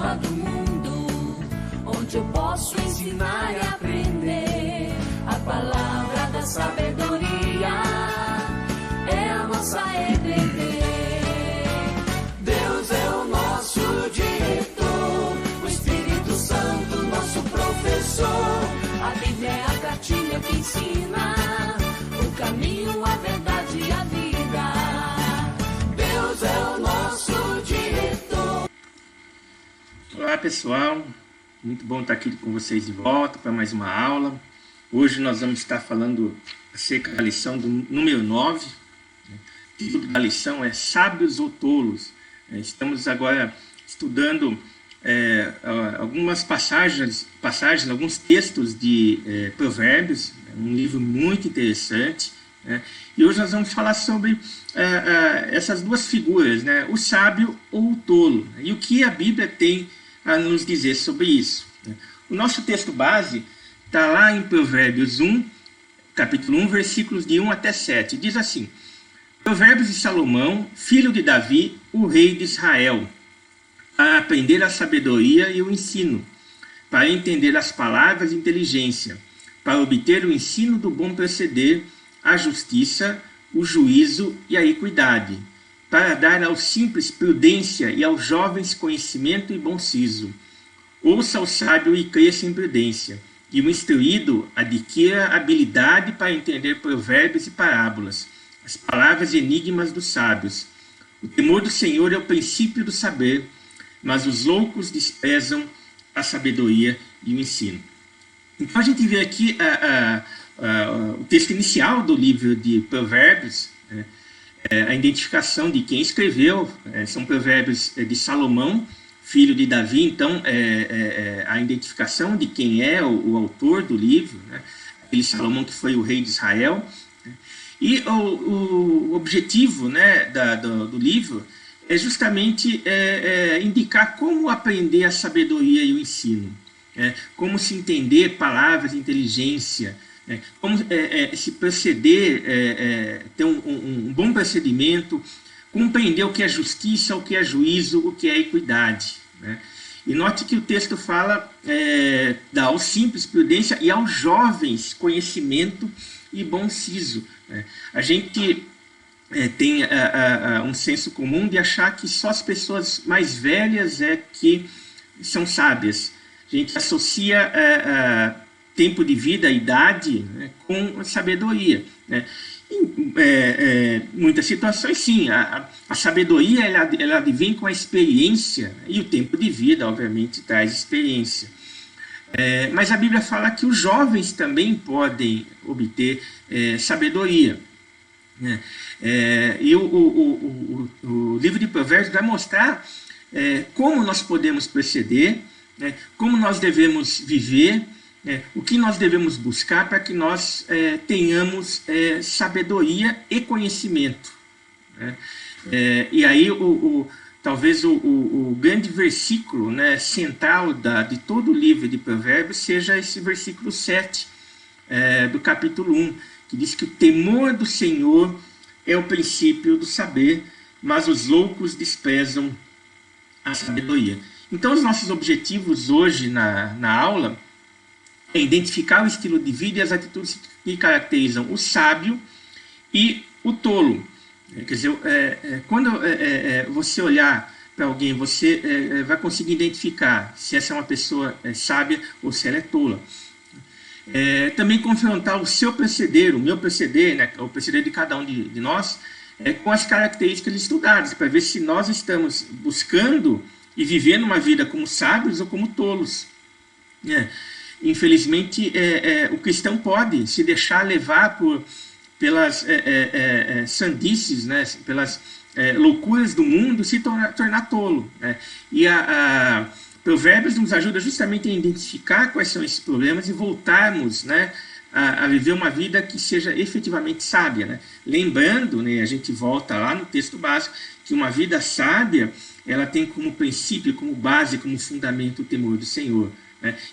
escola do mundo, onde eu posso ensinar e aprender. A palavra da sabedoria é a nossa EBD. Deus é o nosso diretor, o Espírito Santo nosso professor. A Bíblia é a cartilha que ensina o caminho, a verdade e a vida. Deus é o nosso diretor. Olá pessoal, muito bom estar aqui com vocês de volta para mais uma aula. Hoje nós vamos estar falando acerca da lição do número 9. O título da lição é Sábios ou Tolos. Estamos agora estudando algumas passagens, alguns textos de Provérbios, um livro muito interessante. E hoje nós vamos falar sobre essas duas figuras, o sábio ou o tolo, e o que a Bíblia tem a nos dizer sobre isso. O nosso texto base está lá em Provérbios 1, capítulo 1, versículos de 1 até 7. Diz assim: Provérbios de Salomão, filho de Davi, o rei de Israel, para aprender a sabedoria e o ensino, para entender as palavras de inteligência, para obter o ensino do bom proceder, a justiça, o juízo e a equidade, para dar aos simples prudência e aos jovens conhecimento e bom siso. Ouça o sábio e cresça em prudência, e o instruído adquira habilidade para entender provérbios e parábolas, as palavras e enigmas dos sábios. O temor do Senhor é o princípio do saber, mas os loucos desprezam a sabedoria e o ensino. Então a gente vê aqui o texto inicial do livro de Provérbios, a identificação de quem escreveu, são Provérbios de Salomão, filho de Davi. Então a identificação de quem é o autor do livro, aquele Salomão que foi o rei de Israel. E o objetivo do livro é justamente indicar como aprender a sabedoria e o ensino, como se entender palavras de inteligência, como se proceder, ter um bom procedimento, compreender o que é justiça, o que é juízo, o que é equidade. E note que o texto fala dá aos simples prudência e aos jovens conhecimento e bom siso. A gente tem um senso comum de achar que só as pessoas mais velhas que são sábias. A gente associa tempo de vida, idade, com sabedoria. Em muitas situações, sim, a sabedoria ela vem com a experiência, e o tempo de vida, obviamente, traz experiência. Mas a Bíblia fala que os jovens também podem obter sabedoria. E o livro de Provérbios vai mostrar como nós podemos proceder, como nós devemos viver, o que nós devemos buscar para que nós tenhamos sabedoria e conhecimento. E aí talvez o grande versículo central de todo o livro de Provérbios seja esse versículo 7 do capítulo 1, que diz que o temor do Senhor é o princípio do saber, mas os loucos desprezam a sabedoria. Então os nossos objetivos hoje na aula é identificar o estilo de vida e as atitudes que caracterizam o sábio e o tolo. Quer dizer, quando você olhar para alguém, você vai conseguir identificar se essa é uma pessoa sábia ou se ela é tola. Também confrontar o seu proceder, o meu proceder, o proceder de cada um de nós, com as características estudadas, para ver se nós estamos buscando e vivendo uma vida como sábios ou como tolos. Infelizmente, o cristão pode se deixar levar pelas sandices, pelas loucuras do mundo, se tornar tolo. E a Provérbios nos ajuda justamente a identificar quais são esses problemas e voltarmos a viver uma vida que seja efetivamente sábia. Lembrando, a gente volta lá no texto básico, que uma vida sábia ela tem como princípio, como base, como fundamento o temor do Senhor.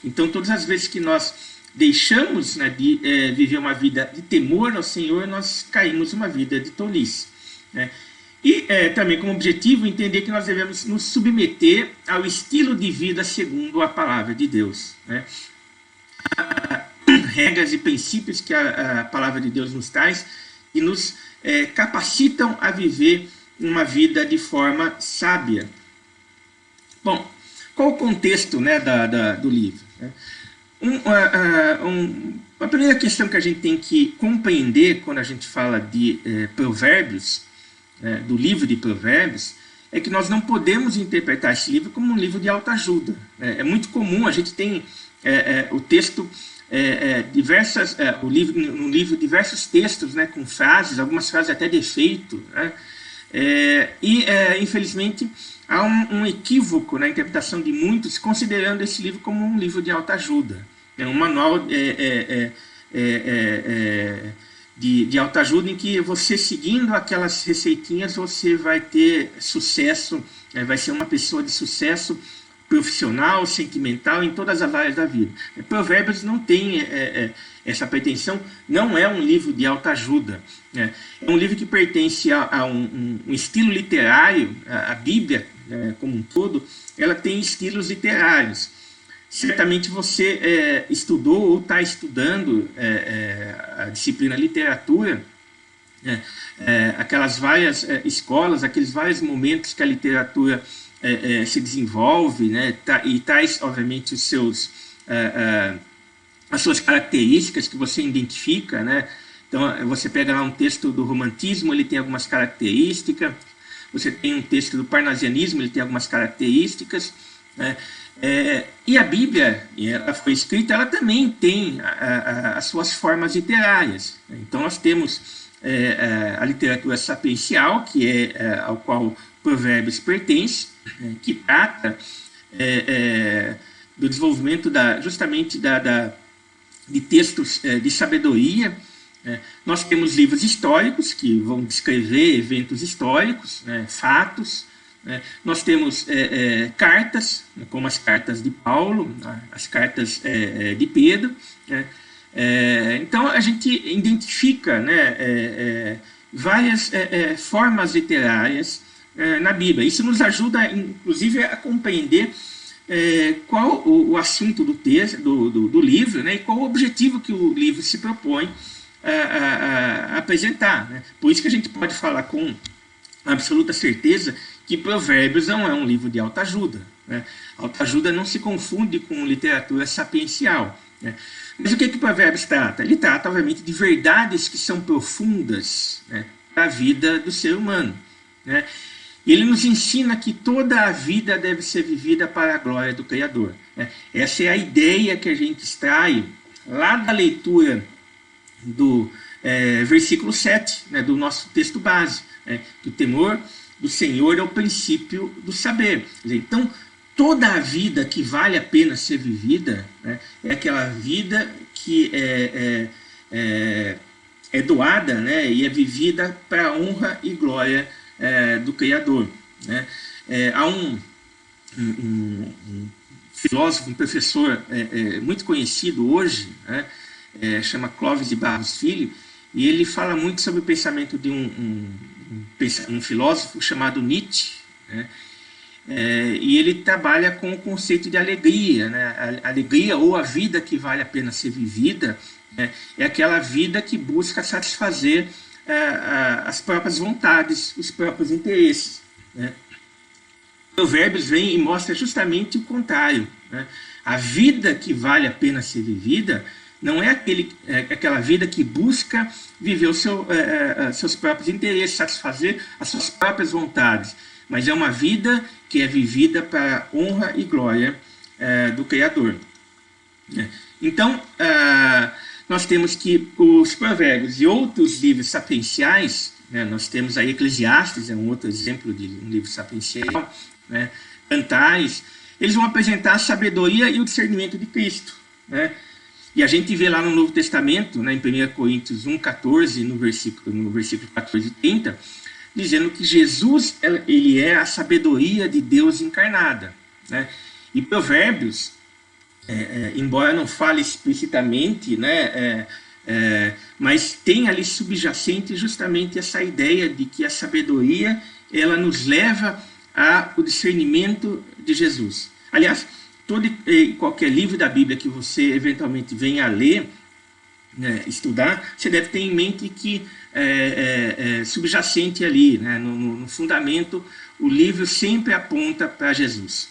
Então, todas as vezes que nós deixamos de viver uma vida de temor ao Senhor, nós caímos uma vida de tolice. E também como objetivo entender que nós devemos nos submeter ao estilo de vida segundo a palavra de Deus, né? Regras e princípios que a palavra de Deus nos traz e nos capacitam a viver uma vida de forma sábia. Bom, qual o contexto, né, do livro? A primeira questão que a gente tem que compreender quando a gente fala de provérbios, do livro de Provérbios, é que nós não podemos interpretar esse livro como um livro de autoajuda. É muito comum, a gente tem o texto, no livro diversos textos, né, com frases, algumas frases até de efeito, né, infelizmente há um equívoco na interpretação de muitos, considerando esse livro como um livro de autoajuda. É um manual de autoajuda em que você, seguindo aquelas receitinhas, você vai ter sucesso, vai ser uma pessoa de sucesso profissional, sentimental, em todas as áreas da vida. Provérbios não tem essa pretensão, não é um livro de autoajuda. É um livro que pertence a um estilo literário. A Bíblia, como um todo, ela tem estilos literários. Certamente você estudou ou está estudando a disciplina literatura, aquelas várias escolas, aqueles vários momentos que a literatura se desenvolve, né, e traz, obviamente, as suas características que você identifica, né? Então, você pega lá um texto do romantismo, ele tem algumas características, você tem um texto do parnasianismo, ele tem algumas características, né? E a Bíblia, ela foi escrita, ela também tem as suas formas literárias. Então, nós temos a literatura sapiencial, que ao qual Provérbios pertence, que trata do desenvolvimento justamente de textos de sabedoria. Nós temos livros históricos que vão descrever eventos históricos, fatos. Nós temos cartas, como as cartas de Paulo, as cartas de Pedro. Então, a gente identifica, né, várias formas literárias na Bíblia. Isso nos ajuda, inclusive, a compreender qual o assunto do texto, do livro, né, e qual o objetivo que o livro se propõe a apresentar, né? Por isso que a gente pode falar com absoluta certeza que Provérbios não é um livro de autoajuda, né? Autoajuda não se confunde com literatura sapiencial, né? Mas o que Provérbios trata? Ele trata, obviamente, de verdades que são profundas, né, para a vida do ser humano, né? E ele nos ensina que toda a vida deve ser vivida para a glória do Criador, né? Essa é a ideia que a gente extrai lá da leitura do versículo 7, né, do nosso texto base, né, que o temor do Senhor é o princípio do saber. Quer dizer, então, toda a vida que vale a pena ser vivida, né, é aquela vida que é doada, né, e é vivida para a honra e glória do Criador, né? Há um filósofo, um professor muito conhecido hoje, né, chama Clóvis de Barros Filho, e ele fala muito sobre o pensamento de um filósofo chamado Nietzsche, né? E ele trabalha com o conceito de alegria, né? A alegria, ou a vida que vale a pena ser vivida, né, é aquela vida que busca satisfazer as próprias vontades, os próprios interesses, né? Provérbios vem e mostra justamente o contrário, né? A vida que vale a pena ser vivida não é aquela vida que busca viver seus próprios interesses, satisfazer as suas próprias vontades, mas é uma vida que é vivida para a honra e glória do Criador. Então, nós temos que os Provérbios e outros livros sapienciais, né, nós temos aí Eclesiastes, é um outro exemplo de um livro sapiencial, né, Cantares, eles vão apresentar a sabedoria e o discernimento de Cristo, né? E a gente vê lá no Novo Testamento, né, em 1 Coríntios 1,14, no versículo 14 e 30, dizendo que Jesus, ele é a sabedoria de Deus encarnada, né? E Provérbios, embora não fale explicitamente, né, mas tem ali subjacente justamente essa ideia de que a sabedoria ela nos leva ao discernimento de Jesus. Aliás, todo e qualquer livro da Bíblia que você eventualmente venha a ler, né, estudar, você deve ter em mente que subjacente ali, né, no fundamento, o livro sempre aponta para Jesus.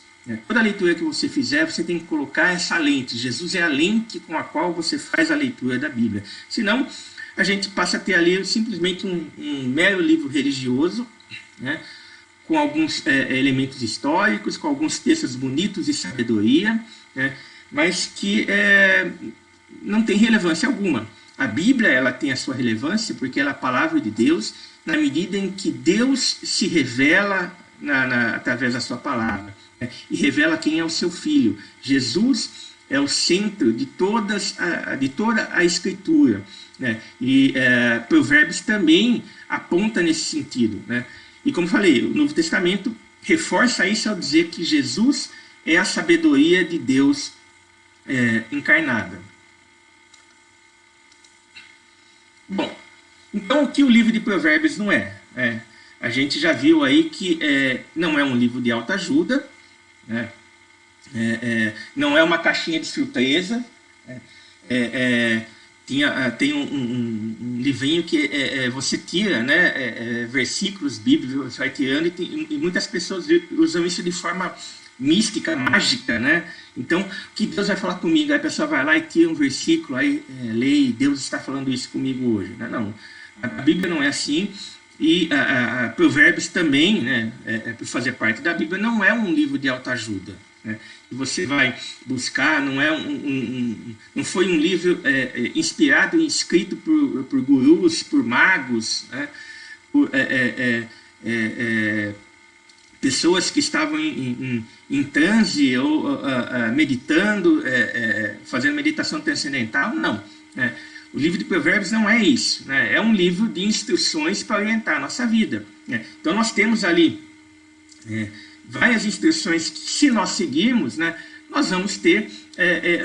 Toda leitura que você fizer, você tem que colocar essa lente. Jesus é a lente com a qual você faz a leitura da Bíblia. Senão, a gente passa a ter ali simplesmente um mero livro religioso, né, com alguns elementos históricos, com alguns textos bonitos de sabedoria, né, mas que não tem relevância alguma. A Bíblia, ela tem a sua relevância porque ela é a palavra de Deus, na medida em que Deus se revela através da sua palavra, né, e revela quem é o seu Filho. Jesus é o centro de toda a Escritura, né, e Provérbios também aponta nesse sentido, né. E como falei, o Novo Testamento reforça isso ao dizer que Jesus é a sabedoria de Deus encarnada. Bom, então o que o livro de Provérbios não é? A gente já viu aí que não é um livro de autoajuda, né? Não é uma caixinha de surpresa, tem um livrinho que você tira, né, versículos bíblicos, você vai tirando, e muitas pessoas usam isso de forma mística, mágica, né? Então, o que Deus vai falar comigo? Aí a pessoa vai lá e tira um versículo, aí lê, e Deus está falando isso comigo hoje. Não, a Bíblia não é assim, e a Provérbios também, né, por fazer parte da Bíblia, não é um livro de autoajuda, né? E você vai buscar, não foi um livro inspirado e escrito por gurus, por magos, né, por pessoas que estavam em transe ou meditando, fazendo meditação transcendental. Não, né? O livro de Provérbios não é isso, né? É um livro de instruções para orientar a nossa vida, né? Então nós temos ali várias instruções que, se nós seguirmos, né, nós vamos ter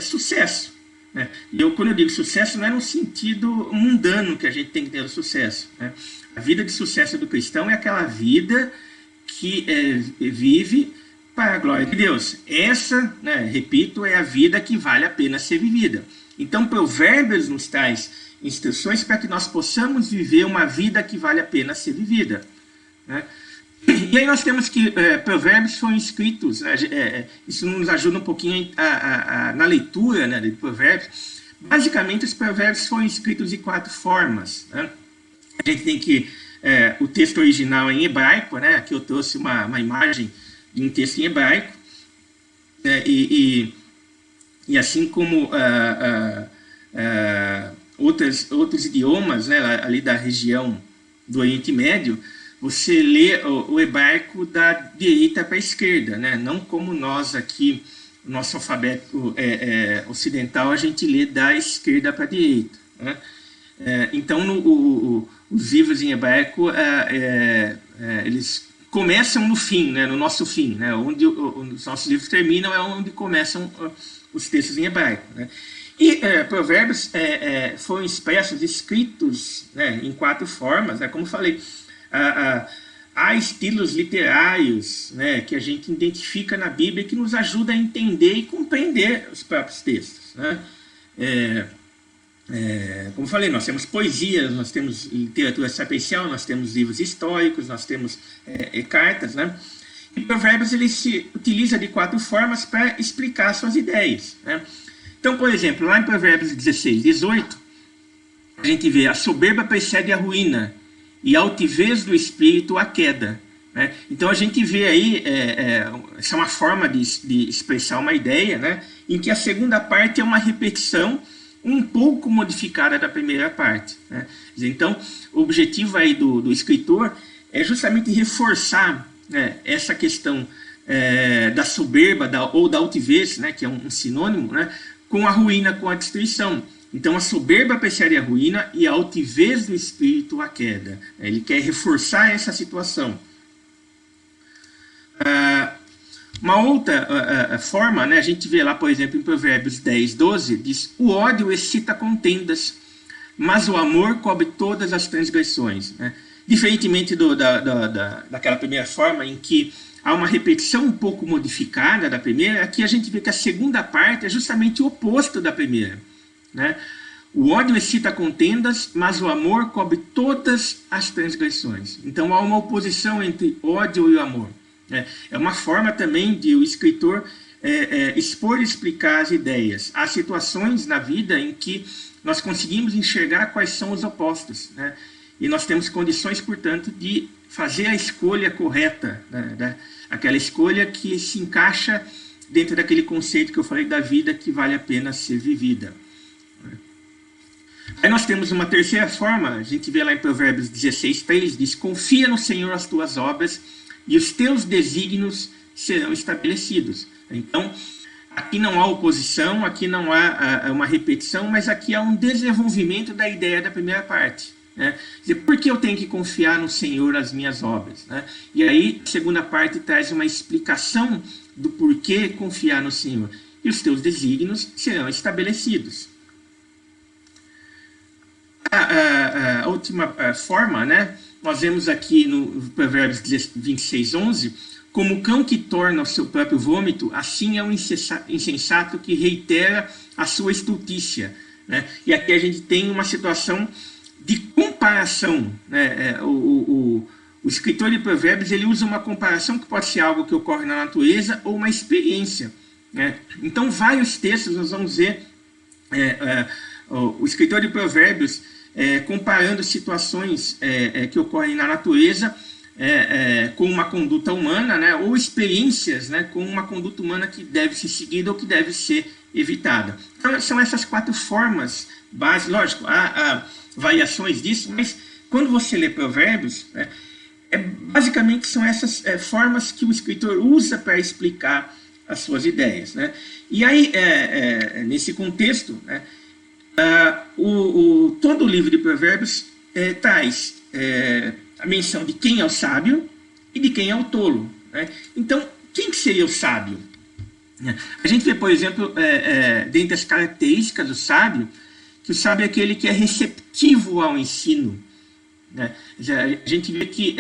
sucesso, né? E quando eu digo sucesso, não é no sentido mundano que a gente tem que ter o sucesso, né? A vida de sucesso do cristão é aquela vida que vive para a glória de Deus. Essa, né, repito, é a vida que vale a pena ser vivida. Então, Provérbios nos traz instruções para que nós possamos viver uma vida que vale a pena ser vivida, né? E aí nós temos que Provérbios foram escritos, isso nos ajuda um pouquinho na leitura, né, de Provérbios. Basicamente, os Provérbios foram escritos de 4 formas, né? A gente tem que o texto original em hebraico, né? Aqui eu trouxe uma imagem de um texto em hebraico, e assim como outros idiomas, né, ali da região do Oriente Médio, você lê o hebraico da direita para a esquerda, né? Não como nós aqui, o nosso alfabeto ocidental, a gente lê da esquerda para a direita, né? Então, os livros em hebraico, eles começam no fim, né, no nosso fim, né, onde os nossos livros terminam é onde começam os textos em hebraico, né. E Provérbios foram escritos, né, em 4 formas, né, como falei, há estilos literários, né, que a gente identifica na Bíblia que nos ajuda a entender e compreender os próprios textos, né. Como falei, nós temos poesias, nós temos literatura sapiencial, nós temos livros históricos, nós temos cartas, né? E Provérbios ele se utiliza de 4 formas para explicar suas ideias, né? Então, por exemplo, lá em Provérbios 16, 18, a gente vê: a soberba precede a ruína, e a altivez do espírito a queda, né? Então a gente vê aí, essa é uma forma de expressar uma ideia, né, em que a segunda parte é uma repetição um pouco modificada da primeira parte, né? Então, o objetivo aí do escritor é justamente reforçar, né, essa questão da soberba ou da altivez, né, que é um sinônimo, né, com a ruína, com a destruição. Então, a soberba precede a ruína e a altivez do espírito a queda. Ele quer reforçar essa situação. Uma outra forma, né, a gente vê lá, por exemplo, em Provérbios 10, 12, diz: o ódio excita contendas, mas o amor cobre todas as transgressões, né? Diferentemente daquela primeira forma, em que há uma repetição um pouco modificada da primeira, aqui a gente vê que a segunda parte é justamente o oposto da primeira, né? O ódio excita contendas, mas o amor cobre todas as transgressões. Então há uma oposição entre ódio e o amor. É uma forma também de o escritor expor e explicar as ideias. Há situações na vida em que nós conseguimos enxergar quais são os opostos, né? E nós temos condições, portanto, de fazer a escolha correta, né? Aquela escolha que se encaixa dentro daquele conceito que eu falei da vida que vale a pena ser vivida. Aí nós temos uma terceira forma, a gente vê lá em Provérbios 16:3, diz: confia no Senhor as tuas obras e os teus desígnios serão estabelecidos. Então, aqui não há oposição, aqui não há uma repetição, mas aqui há um desenvolvimento da ideia da primeira parte, né? Quer dizer, por que eu tenho que confiar no Senhor as minhas obras, né? E aí a segunda parte traz uma explicação do porquê confiar no Senhor. E os teus desígnios serão estabelecidos. A última forma, né? Nós vemos aqui no Provérbios 26:11, como o cão que torna o seu próprio vômito, assim é um insensato que reitera a sua estultícia, né? E aqui a gente tem uma situação de comparação, né? O escritor de Provérbios, ele usa uma comparação que pode ser algo que ocorre na natureza ou uma experiência, né? Então, vários textos nós vamos ver o escritor de Provérbios comparando situações que ocorrem na natureza com uma conduta humana, né, ou experiências, né, com uma conduta humana que deve ser seguida ou que deve ser evitada. Então, são essas quatro formas básicas. Lógico, há variações disso, mas quando você lê Provérbios, basicamente são essas formas que o escritor usa para explicar as suas ideias, né? E aí, nesse contexto, né, todo o livro de Provérbios traz a menção de quem é o sábio e de quem é o tolo, né? Então, quem que seria o sábio? A gente vê, por exemplo, dentre as características do sábio, que o sábio é aquele que é receptivo ao ensino, né? A gente vê que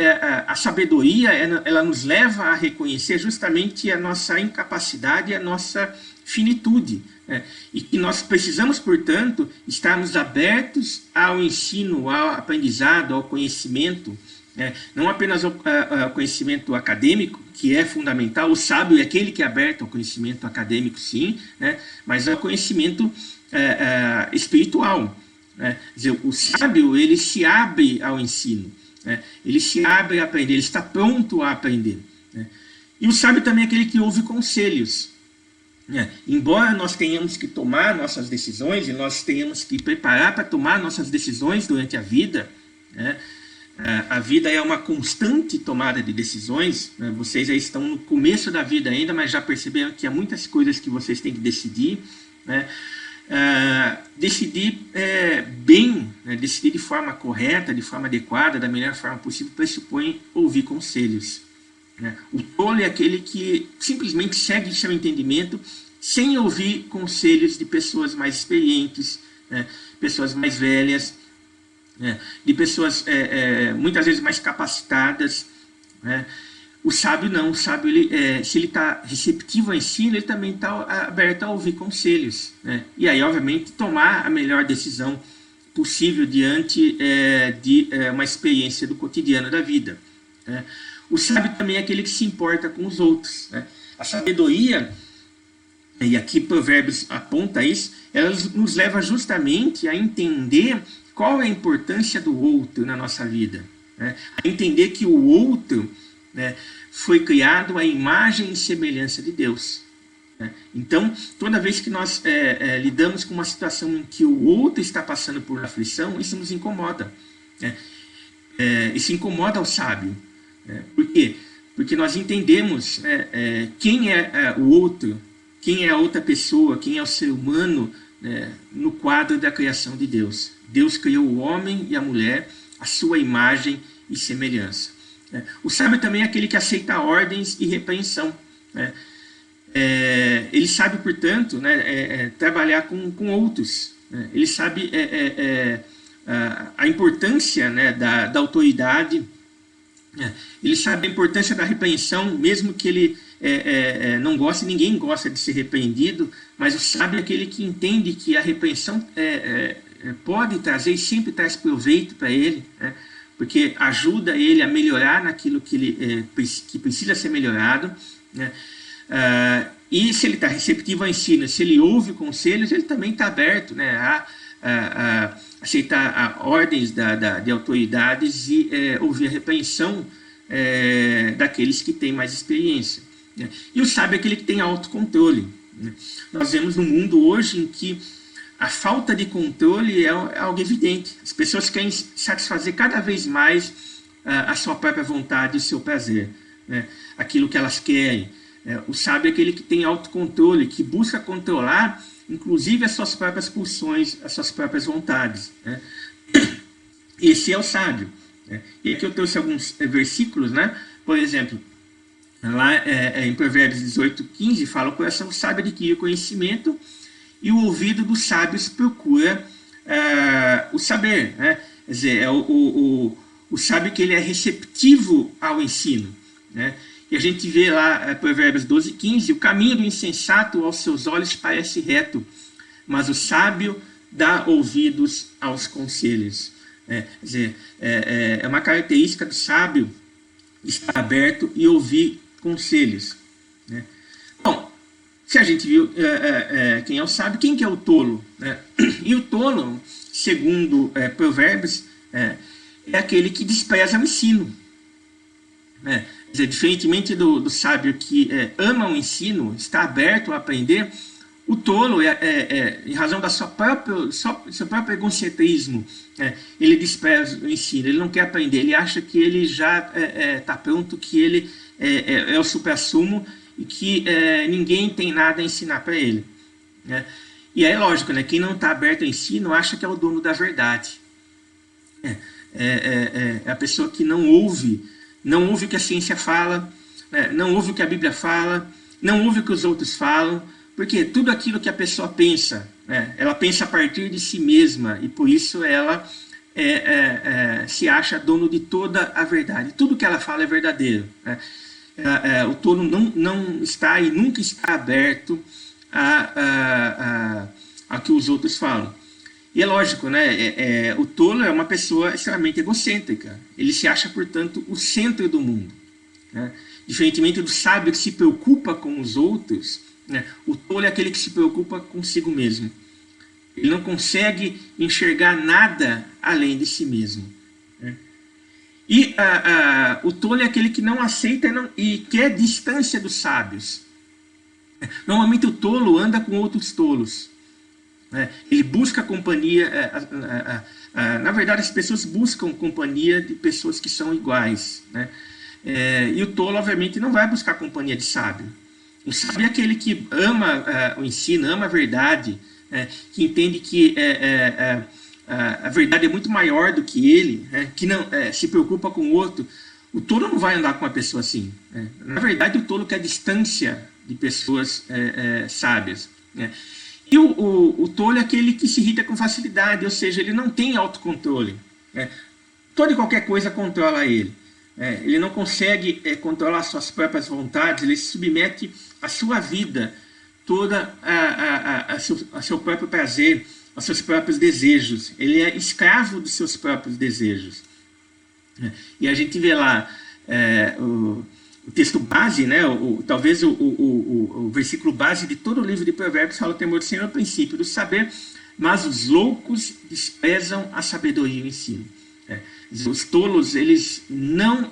a sabedoria ela nos leva a reconhecer justamente a nossa incapacidade e a nossa finitude, né? E que nós precisamos, portanto, estarmos abertos ao ensino, ao aprendizado, ao conhecimento, né? Não apenas ao conhecimento acadêmico, que é fundamental. O sábio é aquele que é aberto ao conhecimento acadêmico, sim, né? Mas ao conhecimento espiritual, né? Quer dizer, o sábio, ele se abre ao ensino, né? Ele se abre a aprender, ele está pronto a aprender, né? E o sábio também é aquele que ouve conselhos. Embora nós tenhamos que tomar nossas decisões e nós tenhamos que preparar para tomar nossas decisões durante a vida, né? A vida é uma constante tomada de decisões, né? Vocês aí estão no começo da vida ainda, mas já perceberam que há muitas coisas que vocês têm que decidir, né? Decidir bem, né? Decidir de forma correta, de forma adequada, da melhor forma possível, pressupõe ouvir conselhos, né? O tolo é aquele que simplesmente segue seu entendimento sem ouvir conselhos de pessoas mais experientes, né? Pessoas mais velhas, de pessoas muitas vezes mais capacitadas, né? O sábio não, o sábio, se ele está receptivo ao ensino, ele também está aberto a ouvir conselhos, né? E aí, obviamente, tomar a melhor decisão possível diante de uma experiência do cotidiano da vida, né? O sábio também é aquele que se importa com os outros, né? A sabedoria, e aqui Provérbios aponta isso, ela nos leva justamente a entender qual é a importância do outro na nossa vida, né? A entender que o outro, né, foi criado à imagem e semelhança de Deus, né? Então, toda vez que nós lidamos com uma situação em que o outro está passando por aflição, isso nos incomoda, né? Isso incomoda o sábio. Por quê? Porque nós entendemos quem é o outro, quem é a outra pessoa, quem é o ser humano, no quadro da criação de Deus. Deus criou o homem e a mulher à sua imagem e semelhança. O sábio também é aquele que aceita ordens e repreensão, né? Ele sabe, portanto, né, trabalhar com outros, né? Ele sabe a importância, né, da autoridade. Ele sabe a importância da repreensão, mesmo que ele não goste, ninguém gosta de ser repreendido, mas o sábio é aquele que entende que a repreensão pode trazer e sempre traz proveito para ele, né, porque ajuda ele a melhorar naquilo que precisa ser melhorado, né, e se ele está receptivo ao ensino, se ele ouve conselhos, ele também está aberto, né, a aceitar ordens de autoridades e ouvir a repreensão daqueles que têm mais experiência, né. E o sábio é aquele que tem autocontrole, né. Nós vemos um mundo hoje em que a falta de controle é algo evidente. As pessoas querem satisfazer cada vez mais a sua própria vontade e o seu prazer, né, aquilo que elas querem. O sábio é aquele que tem autocontrole, que busca controlar, inclusive, as suas próprias pulsões, as suas próprias vontades, né. Esse é o sábio, né. E aqui eu trouxe alguns versículos, né. Por exemplo, lá em Provérbios 18:15, fala: o coração sábio adquire conhecimento e o ouvido dos sábios procura o saber, né. Quer dizer, o sábio que ele é receptivo ao ensino, né. E a gente vê lá, Provérbios 12:15, o caminho do insensato aos seus olhos parece reto, mas o sábio dá ouvidos aos conselhos. Quer dizer, é uma característica do sábio estar aberto e ouvir conselhos, né. Bom, se a gente viu quem é o sábio, quem que é o tolo, né? E o tolo, segundo Provérbios, é aquele que despreza o ensino, né? Quer dizer, diferentemente do sábio que ama o ensino, está aberto a aprender, o tolo, em razão da seu próprio egocentrismo, ele despreza o ensino, ele não quer aprender, ele acha que ele já está pronto, que ele é o supra-sumo e que ninguém tem nada a ensinar para ele, né? E é lógico, né? Quem não está aberto ao ensino acha que é o dono da verdade. É a pessoa que não ouve o que a ciência fala, né? Não ouve o que a Bíblia fala, não ouve o que os outros falam, porque tudo aquilo que a pessoa pensa, né? Ela pensa a partir de si mesma, e por isso ela se acha dono de toda a verdade. Tudo que ela fala é verdadeiro, né? O tolo não está e nunca está aberto a que os outros falam. E é lógico, né? O tolo é uma pessoa extremamente egocêntrica. Ele se acha, portanto, o centro do mundo, né? Diferentemente do sábio que se preocupa com os outros, né? O tolo é aquele que se preocupa consigo mesmo. Ele não consegue enxergar nada além de si mesmo, né? E o tolo é aquele que não aceita e quer distância dos sábios. Normalmente o tolo anda com outros tolos. Ele busca companhia. Na verdade, as pessoas buscam companhia de pessoas que são iguais, né? E o tolo, obviamente, não vai buscar companhia de sábio. O sábio é aquele que ama o ensino, ama a verdade, que entende que a verdade é muito maior do que ele, que não se preocupa com o outro. O tolo não vai andar com uma pessoa assim, né? Na verdade, o tolo quer distância de pessoas sábias, né? E o tolo é aquele que se irrita com facilidade, ou seja, ele não tem autocontrole, né? Toda e qualquer coisa controla ele. Ele não consegue controlar suas próprias vontades, ele se submete à sua vida toda a seu próprio prazer, aos seus próprios desejos. Ele é escravo dos seus próprios desejos. E a gente vê lá o texto base, né? Talvez o versículo base de todo o livro de Provérbios fala: o temor do Senhor é o princípio do saber, mas os loucos desprezam a sabedoria e o ensino. Os tolos, eles não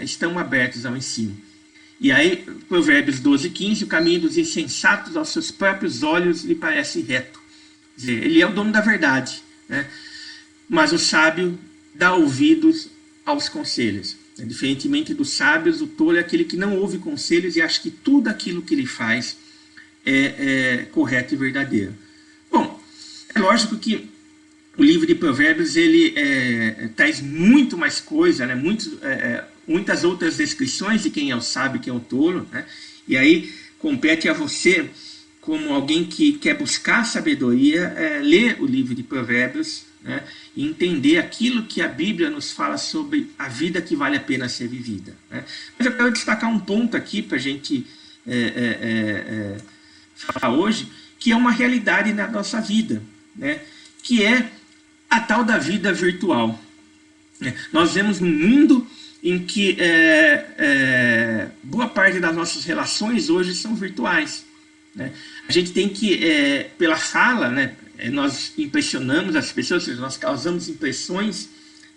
estão abertos ao ensino. E aí, Provérbios 12:15, o caminho dos insensatos aos seus próprios olhos lhe parece reto. Quer dizer, ele é o dono da verdade, né? Mas o sábio dá ouvidos aos conselhos. Diferentemente dos sábios, o tolo é aquele que não ouve conselhos e acha que tudo aquilo que ele faz é correto e verdadeiro. Bom, é lógico que o livro de Provérbios ele traz muito mais coisa, né? Muitas outras descrições de quem é o sábio e quem é o tolo, né? E aí compete a você, como alguém que quer buscar sabedoria, ler o livro de Provérbios, né, e entender aquilo que a Bíblia nos fala sobre a vida que vale a pena ser vivida, né. Mas eu quero destacar um ponto aqui para a gente falar hoje, que é uma realidade na nossa vida, né, que é a tal da vida virtual. Nós vemos um mundo em que boa parte das nossas relações hoje são virtuais, né? A gente tem que, pela fala, né, nós impressionamos as pessoas, ou seja, nós causamos impressões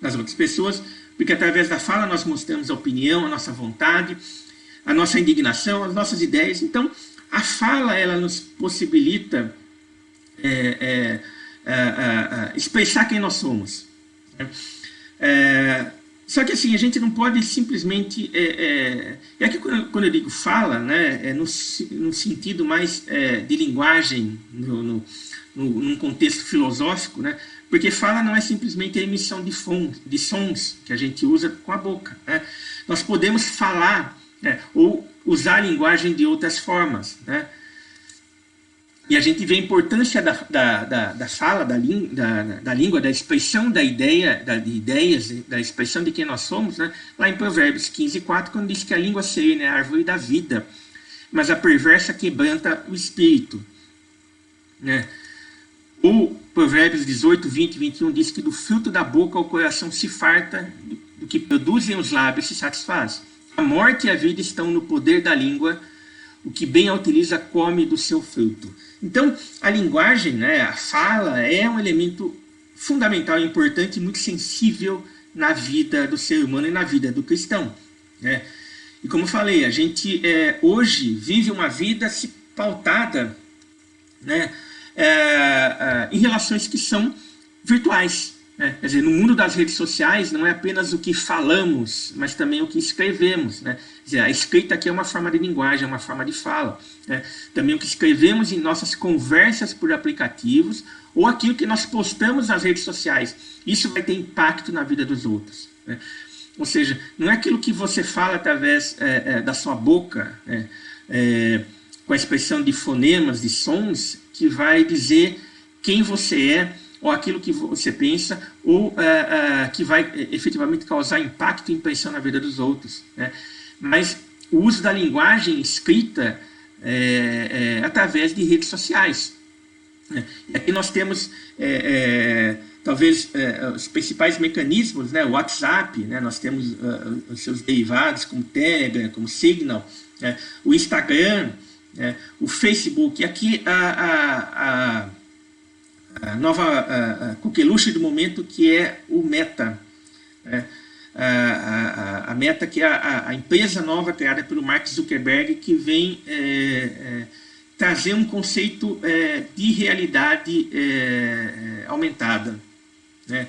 nas outras pessoas, porque através da fala nós mostramos a opinião, a nossa vontade, a nossa indignação, as nossas ideias. Então, a fala, ela nos possibilita expressar quem nós somos, né? Só que assim, a gente não pode simplesmente... E aqui quando eu digo fala, né, no sentido mais de linguagem, num contexto filosófico, né, porque fala não é simplesmente a emissão de sons que a gente usa com a boca, né? Nós podemos falar, né, ou usar a linguagem de outras formas, né? E a gente vê a importância da fala, da língua, da expressão da ideia, de ideias, da expressão de quem nós somos, né? Lá em Provérbios 15:4, quando diz que a língua serena é a árvore da vida, mas a perversa quebranta o espírito, né? Ou Provérbios 18, 20 e 21 diz que do fruto da boca o coração se farta, do que produzem os lábios se satisfaz. A morte e a vida estão no poder da língua, o que bem a utiliza come do seu fruto. Então, a linguagem, né, a fala, é um elemento fundamental, importante e muito sensível na vida do ser humano e na vida do cristão, né? E como eu falei, a gente hoje vive uma vida pautada, né, em relações que são virtuais, né? Quer dizer, no mundo das redes sociais não é apenas o que falamos, mas também o que escrevemos, né? Quer dizer, a escrita aqui é uma forma de linguagem, é uma forma de fala, né? Também o que escrevemos em nossas conversas por aplicativos ou aquilo que nós postamos nas redes sociais. Isso vai ter impacto na vida dos outros, né? Ou seja, não é aquilo que você fala através da sua boca, né, com a expressão de fonemas, de sons, que vai dizer quem você é, ou aquilo que você pensa, ou que vai efetivamente causar impacto e impressão na vida dos outros, né? Mas o uso da linguagem escrita através de redes sociais, né? E aqui nós temos talvez os principais mecanismos, né? O WhatsApp, né? Nós temos os seus derivados como Telegram, como Signal, né? O Instagram, o Facebook. E aqui a nova coqueluche do momento, que é o Meta, né? A Meta, que é a empresa nova criada pelo Mark Zuckerberg, que vem trazer um conceito de realidade aumentada, né?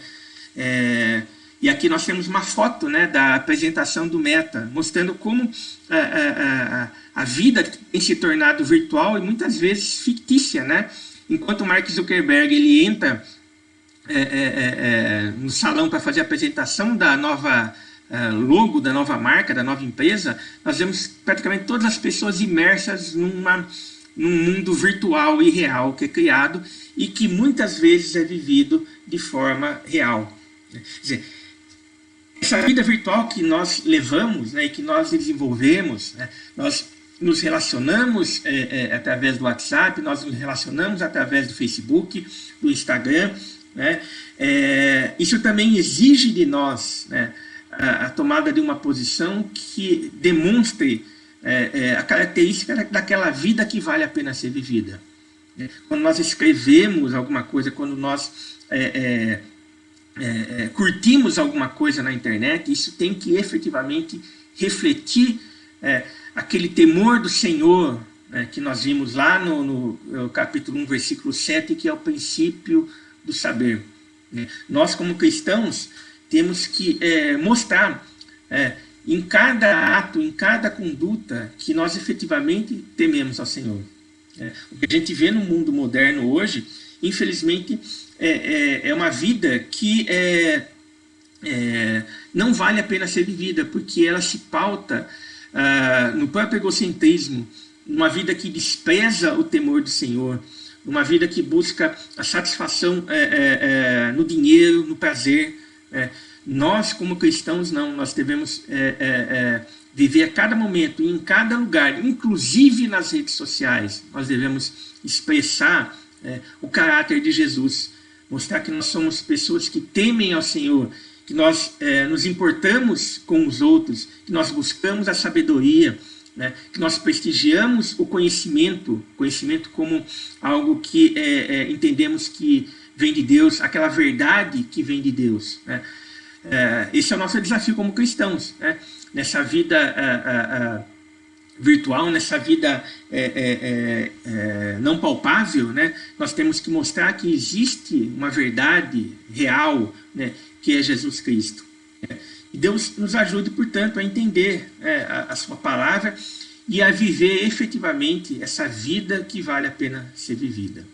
E aqui nós temos uma foto, né, da apresentação do Meta, mostrando como a vida tem se tornado virtual e muitas vezes fictícia, né? Enquanto o Mark Zuckerberg ele entra no salão para fazer a apresentação da nova logo, da nova marca, da nova empresa, nós vemos praticamente todas as pessoas imersas num mundo virtual e real que é criado e que muitas vezes é vivido de forma real. Quer dizer, essa vida virtual que nós levamos, né, e que nós desenvolvemos, né, nós nos relacionamos através do WhatsApp, nós nos relacionamos através do Facebook, do Instagram, né? Isso também exige de nós, né, a tomada de uma posição que demonstre a característica daquela vida que vale a pena ser vivida. Quando nós escrevemos alguma coisa, quando nós curtimos alguma coisa na internet, isso tem que efetivamente refletir aquele temor do Senhor, né, que nós vimos lá no capítulo 1, versículo 7, que é o princípio do saber. Nós, como cristãos, temos que mostrar em cada ato, em cada conduta, que nós efetivamente tememos ao Senhor. O que a gente vê no mundo moderno hoje, infelizmente, é uma vida que não vale a pena ser vivida, porque ela se pauta no próprio egocentrismo, uma vida que despreza o temor do Senhor, uma vida que busca a satisfação no dinheiro, no prazer. Nós, como cristãos, não. Nós devemos viver a cada momento, em cada lugar, inclusive nas redes sociais. Nós devemos expressar o caráter de Jesus, mostrar que nós somos pessoas que temem ao Senhor, que nós nos importamos com os outros, que nós buscamos a sabedoria, né? Que nós prestigiamos o conhecimento como algo que entendemos que vem de Deus, aquela verdade que vem de Deus, né? Esse é o nosso desafio como cristãos, né? Nessa vida virtual, nessa vida não palpável, né? Nós temos que mostrar que existe uma verdade real, né? Que é Jesus Cristo. E Deus nos ajude, portanto, a entender a sua palavra e a viver efetivamente essa vida que vale a pena ser vivida.